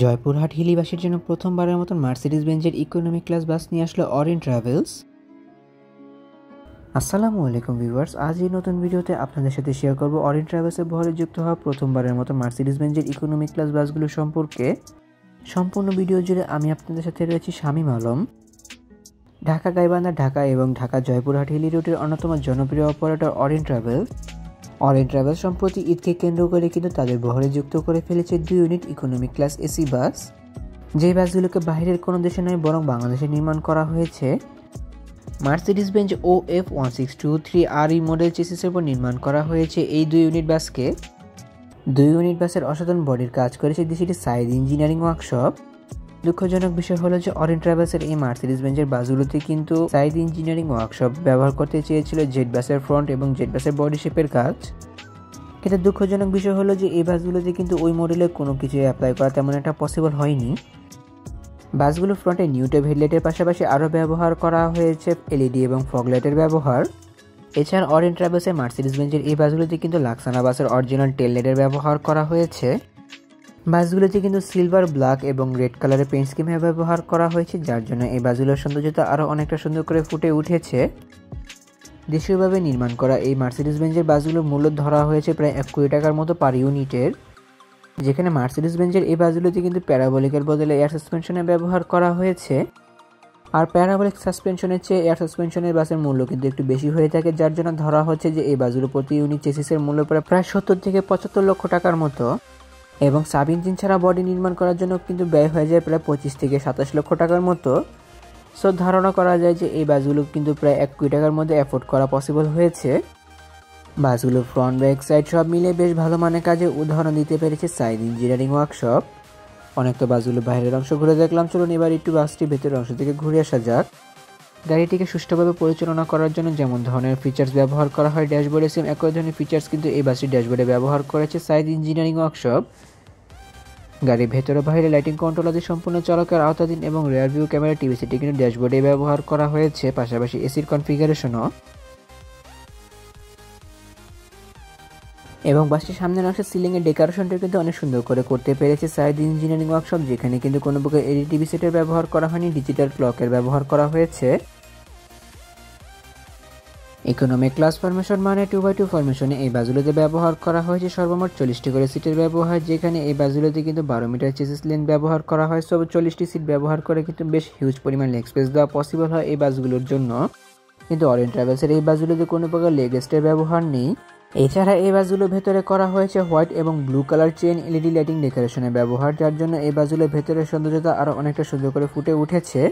জয়পুরহাট হিলিবাসীর জন্য প্রথমবারের মতন মার্সিডিজ বেঞ্জের ইকোনমি ক্লাস বাস নিয়ে আসলো অরিন ট্রাভেলস। আসসালামু আলাইকুম ভিউয়ার্স, আজ এই নতুন ভিডিওতে আপনাদের সাথে শেয়ার করব অরিন ট্রাভেলসের বহরে যুক্ত হওয়া প্রথমবারের মতো মার্সিডিজ বেঞ্জের ইকোনমি ক্লাস বাসগুলো সম্পর্কে। সম্পূর্ণ ভিডিও জুড়ে আমি আপনাদের সাথে রয়েছি শামীম আলম। ঢাকা গাইবান্ধা, ঢাকা এবং ঢাকা জয়পুরহাট হিলি রুটের অন্যতম জনপ্রিয় operator Orin Travels. Orin Travels সম্প্রতি ঈদকে কেন্দ্র করে কিন্তু তাদের বহরে যুক্ত করে ফেলেছে 2 unit economy class AC bus. যে বাসগুলোকে বাইরের কোনো দেশে নয় বরং বাংলাদেশে নির্মাণ করা হয়েছে। Mercedes Benz OF 1623 RE model চেসিসের উপর নির্মাণ করা হয়েছে এই 2 ইউনিট বাসকে। 2 ইউনিট বাসের অসাধারণ বডির কাজ করেছে দেশটির সাইদ ইঞ্জিনিয়ারিং ওয়ার্কশপ। দুঃখজনক বিষয় হলো যে অরিন ট্রাভেলসের এই মার্সিডিজ বেঞ্জের বাসগুলোতে কিন্তু সাইদ ইঞ্জিনিয়ারিং ওয়ার্কশপ ব্যবহার করতে চেয়েছিল জেড বাসের ফ্রন্ট এবং জেড বাসের বডি শেপের কাজ। কিন্তু দুঃখজনক বিষয় হলো যে এই বাসগুলোতে কিন্তু ওই মডেলের কোনো কিছু অ্যাপ্লাই করা তেমন একটা পসিবল হয়নি। বাসগুলো ফ্রন্টে নিউটেভ হেডলাইটের পাশাপাশি আরও ব্যবহার করা হয়েছে LED এবং ফগলাইটের ব্যবহার। এছাড়া অরিন ট্রাভেলসের মার্সিডিজ বেঞ্জের এই বাসগুলোতে কিন্তু লাক্সানা বাসের অরিজিনাল টেল লাইটের ব্যবহার করা হয়েছে। বাসগুলোতে কিন্তু সিলভার, ব্ল্যাক এবং রেড কালারের পেইন্ট স্কিমে ব্যবহার করা হয়েছে, যার জন্য এই বাসগুলোর সৌন্দর্যতা আরও অনেকটা সুন্দর করে ফুটে উঠেছে। দেশীয়ভাবে নির্মাণ করা এই মার্সিডিজ বেঞ্জের বাসগুলোর মূল্য ধরা হয়েছে প্রায় 1 কোটি টাকার মতো পার ইউনিটের, যেখানে মার্সিডিজ বেঞ্জের এই বাসগুলোতে কিন্তু প্যারাবলিকের বদলে এয়ার সাসপেনশনের ব্যবহার করা হয়েছে। আর প্যারাবলিক সাসপেনশনের চেয়ে এয়ার সাসপেনশনের বাসের মূল্য কিন্তু একটু বেশি হয়ে থাকে, যার জন্য ধরা হচ্ছে যে এই বাসগুলো প্রতি ইউনিট চেসিসের মূল্য প্রায় 70 থেকে 75 লক্ষ টাকার মতো, এবং সাব ইঞ্জিন ছাড়া বডি নির্মাণ করার জন্য কিন্তু ব্যয় হয়ে যায় প্রায় 25 থেকে 27 লক্ষ টাকার মতো। সো ধারণা করা যায় যে এই বাসগুলো কিন্তু প্রায় 1 কোটি টাকার মধ্যে অ্যাফোর্ড করা পসিবল হয়েছে। বাসগুলো ফ্রন্ট, ব্যাক সাইড সব মিলে বেশ ভালো মানের কাজে উদাহরণ দিতে পেরেছে সাইদ ইঞ্জিনিয়ারিং ওয়ার্কশপ। অনেক তো বাসগুলো বাইরের অংশ ঘুরে দেখলাম, চলুন এবার একটু বাসটি ভেতরের অংশ থেকে ঘুরে আসা যাক। গাড়িটিকে সুষ্ঠুভাবে পরিচালনা করার জন্য যেমন ধরনের ফিচার্স ব্যবহার করা হয় ড্যাশবোর্ডে, সেম একই ধরনের ফিচার্স কিন্তু এই বাসটির ড্যাশবোর্ডে ব্যবহার করেছে সাইদ ইঞ্জিনিয়ারিং ওয়ার্কশপ। গাড়ির ভেতরে বাইরে লাইটিং কন্ট্রোল আদি সম্পূর্ণ চালকের আওতাধীন এবং রেয়ার ভিউ ক্যামেরা টিভিসিটি কিন্তু ড্যাশবোর্ডে ব্যবহার করা হয়েছে, পাশাপাশি এসির কনফিগারেশনও। এবং বাসটির সামনের অংশে সিলিংয়ের ডেকোরেশনটা কিন্তু অনেক সুন্দর করে করতে পেরেছে সাইদ ইঞ্জিনিয়ারিং ওয়ার্কশপ, যেখানে কিন্তু কোনো প্রকার LED টিভি সেটের ব্যবহার করা হয়নি, ডিজিটাল ক্লকের ব্যবহার করা হয়েছে। ইকোনমি ক্লাস ফরমেশন মানে 2x2 ফরমেশনে এই বাসগুলোতে ব্যবহার করা হয়েছে সর্বমোট 40টি করে সিটের ব্যবহার, যেখানে এই বাসগুলোতে কিন্তু 12 মিটার চেসিস লেন্থ ব্যবহার করা হয়। সব 40টি সিট ব্যবহার করে কিন্তু বেশ হিউজ পরিমাণ লেগ স্পেস দেওয়া পসিবল হয় এই বাসগুলোর জন্য। কিন্তু অরিন ট্রাভেলসের এই বাসগুলোতে কোনো প্রকার লেগ রেস্টের ব্যবহার নেই। এছাড়া এই বাসগুলোর ভেতরে করা হয়েছে হোয়াইট এবং blue colour chain LED lighting ডেকোরেশনের ব্যবহার, যার জন্য এই বাসগুলোর ভেতরের সৌন্দর্যতা আরও অনেকটা সুন্দর করে ফুটে উঠেছে।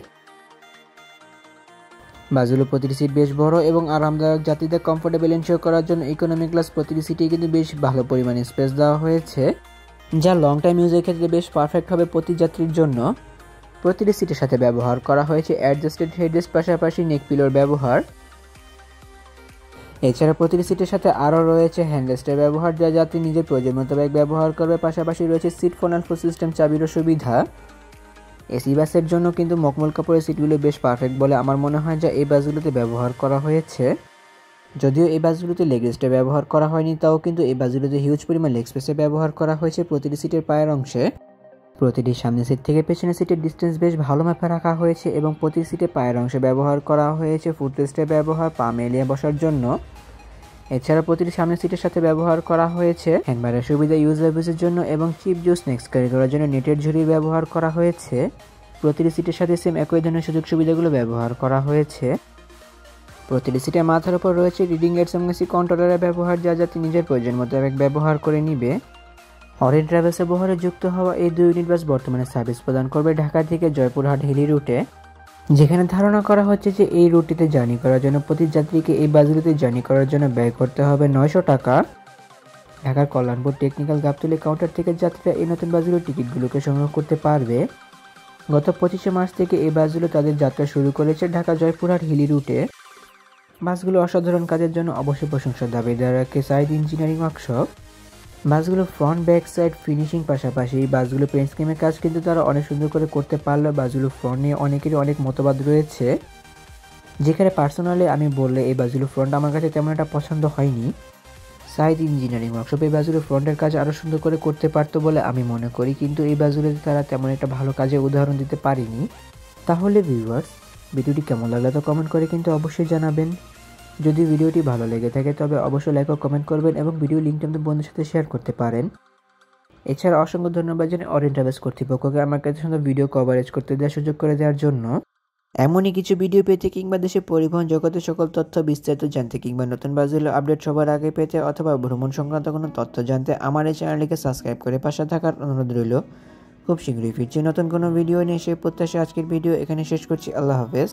বাসগুলো প্রতিটি সিট বেশ বড় এবং আরামদায়ক, যাত্রীদের কমফোর্টেবল এনশিওর করার জন্য ইকোনমি ক্লাস প্রতিটি সিটে কিন্তু বেশ ভালো পরিমাণে স্পেস দেওয়া হয়েছে, যা লং টাইম ইউজের ক্ষেত্রে বেশ পারফেক্ট হবে প্রতি যাত্রীর জন্য। প্রতিটি সিটের সাথে ব্যবহার করা হয়েছে অ্যাডজাস্টেড হেডরেস্ট, পাশাপাশি নেক পিলোর ব্যবহার। এছাড়া প্রতিটি সিটের সাথে আরও রয়েছে হ্যান্ডরেস্টের ব্যবহার, যা যাত্রী নিজের প্রয়োজন মোতাবেক ব্যবহার করবে, পাশাপাশি রয়েছে সিট ফোন আলফো সিস্টেম চাবিরও সুবিধা। এসি বাসের জন্য কিন্তু মখমল কাপড়ের সিটগুলো বেশ পারফেক্ট বলে আমার মনে হয়, যা এই বাসগুলোতে ব্যবহার করা হয়েছে। যদিও এই বাসগুলোতে লেগ রেস্টে ব্যবহার করা হয়নি, তাও কিন্তু এই বাসগুলোতে হিউজ পরিমাণ লেগ স্পেসে ব্যবহার করা হয়েছে প্রতিটি সিটের পায়ের অংশে। প্রতিটি সামনের সিট থেকে পেছনের সিটের ডিস্টেন্স বেশ ভালো মাপে রাখা হয়েছে, এবং প্রতি সিটে পায়ের অংশে ব্যবহার করা হয়েছে ফুটরেস্টের ব্যবহার পা মেলিয়ে বসার জন্য। এছাড়া প্রতিটি সামনের সিটের সাথে ব্যবহার করা হয়েছে হ্যান্ডবারের সুবিধা ইউজার বেসের জন্য, এবং চিপ জুস স্ন্যাক্স ক্যারি করার জন্য নেটের ঝুড়ি ব্যবহার করা হয়েছে। প্রতিটি সিটের সাথে সেম একই ধরনের সুযোগ সুবিধাগুলো ব্যবহার করা হয়েছে। প্রতিটি সিটের মাথার উপর রয়েছে রিডিং লাইটস এবং এসি কন্ট্রোলারের ব্যবহার, যা যাত্রী নিজের প্রয়োজন মোতাবেক ব্যবহার করে নিবে। অরিন ট্রাভেলসের বহরে যুক্ত হওয়া এই 2 ইউনিট বাস বর্তমানে সার্ভিস প্রদান করবে ঢাকা থেকে জয়পুরহাট হিলি রুটে, যেখানে ধারণা করা হচ্ছে যে এই রুটটিতে জার্নি করার জন্য প্রতি যাত্রীকে এই বাসগুলিতে জার্নি করার জন্য ব্যয় করতে হবে 900 টাকা। ঢাকার কল্যাণপুর টেকনিক্যাল গাবতলী কাউন্টার থেকে যাত্রীরা এই নতুন বাসগুলোর টিকিটগুলোকে সংগ্রহ করতে পারবে। গত 25 মার্চ থেকে এই বাসগুলো তাদের যাত্রা শুরু করেছে ঢাকা জয়পুরহাট হিলি রুটে। বাসগুলো অসাধারণ কাজের জন্য অবশ্যই প্রশংসার দাবিদার রাখে সাইদ ইঞ্জিনিয়ারিং ওয়ার্কশপ। বাসগুলো ফ্রন্ট, ব্যাক সাইড ফিনিশিং, পাশাপাশি বাসগুলো পেইন্ট স্কিমের কাজ কিন্তু তারা অনেক সুন্দর করে করতে পারলো। বাসগুলো ফ্রন্ট নিয়ে অনেকেরই অনেক মতবাদ রয়েছে, যেখানে পার্সোনালি আমি বললে এই বাসগুলো ফ্রন্ট আমার কাছে তেমন একটা পছন্দ হয়নি। সাইদ ইঞ্জিনিয়ারিং ওয়ার্কশপ এই বাসগুলো ফ্রন্টের কাজ আরও সুন্দর করে করতে পারতো বলে আমি মনে করি, কিন্তু এই বাসগুলোতে তারা তেমন একটা ভালো কাজের উদাহরণ দিতে পারেনি। তাহলে ভিউয়ার্স, ভিডিওটি কেমন লাগলো তো কমেন্ট করে কিন্তু অবশ্যই জানাবেন। যদি ভিডিওটি ভালো লেগে থাকে তবে অবশ্যই লাইক ও কমেন্ট করবেন এবং ভিডিও লিঙ্কটি আমাদের বন্ধুদের সাথে শেয়ার করতে পারেন। এছাড়া অসংখ্য ধন্যবাদ জানাই অরিয়েন্ট ট্রাভেলস কর্তৃপক্ষকে আমার কাছে সুন্দর ভিডিও কভারেজ করতে দেওয়ার সুযোগ করে দেওয়ার জন্য। এমনই কিছু ভিডিও পেতে কিংবা দেশের পরিবহন জগতের সকল তথ্য বিস্তারিত জানতে কিংবা নতুন বাসগুলোর আপডেট সবার আগে পেতে অথবা ভ্রমণ সংক্রান্ত কোনো তথ্য জানতে আমার এই চ্যানেলটিকে সাবস্ক্রাইব করে পাশে থাকার অনুরোধ রইল। খুব শীঘ্রই ফিরছি নতুন কোনো ভিডিও নিয়ে, সেই প্রত্যাশা আজকের ভিডিও এখানে শেষ করছি। আল্লাহ হাফেজ।